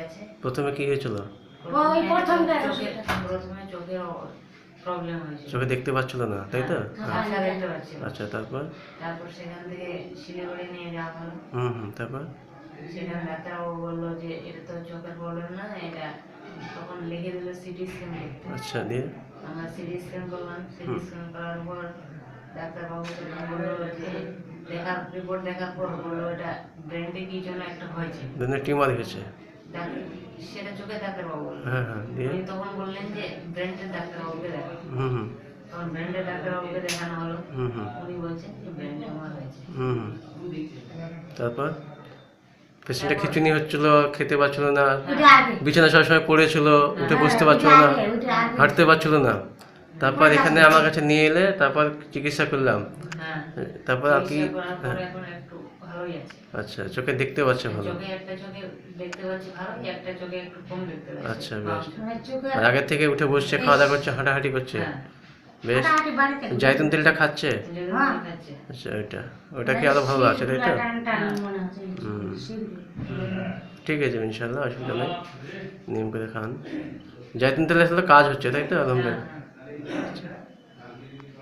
আছে। প্রথমে কি হয়েছিল? প্রথমে চোখের প্রবলেম হয়েছিল, চোখে দেখতে পাচ্ছিল না, তাই তো? ঝাপসা দেখতে পাচ্ছিল। আচ্ছা, তারপর? তারপর সেখান থেকে শিলিগুড়ি নিয়ে যাওয়া হলো। তারপর? সেখানে ডাক্তারবাবু বললো যে এটা তো চোখের প্রবলেম না, এটা তখন লিখে দিল সিটি স্ক্যান করতে। আচ্ছা, দিয়ে? আমরা সিটি স্ক্যান করলাম। সিটি স্ক্যান করার পর ডাক্তারবাবু তখন বললো যে রিপোর্ট দেখার পর বললো এটা ব্রেনটে কি জন্য একটা হয়েছে, ব্রেনে টিউমার হয়েছে। সেটা চোখে ডাক্তারবাবু বললো। দিয়ে? উনি তখন বললেন যে ব্রেনটের ডাক্তারবাবুকে দেখো। তখন ব্রেনটের ডাক্তারবাবুকে দেখানো হলো। উনি বলছেন যে ব্রেন টিউমার হয়েছে। তারপর পেশেন্টটা খিচুনি হচ্ছিল, খেতে পারছিল না, বিছানা সবসময় পড়েছিল, উঠে বসতে পারছিল না, হাঁটতে পারছিল না। তারপর এখানে আমার কাছে নিয়ে এলে, তারপর চিকিৎসা করলাম। তারপর আর কি? আচ্ছা, চোখে দেখতে পাচ্ছে ভালো? আচ্ছা, বেশ। আর আগের থেকে উঠে বসছে, খাওয়া দাওয়া করছে, হাঁটাহাঁটি করছে? বেশ। জাইতুন তেলটা খাচ্ছে? আচ্ছা, ওটা কি আরো ভালো আছে, তাই তো? ঠিক আছে, ইনশাল্লাহ অসুবিধা নেই, নিয়ম করে খান। জাইতুন তেলের সাথে কাজ হচ্ছে, তাই তো? আলহামদুলিল্লাহ।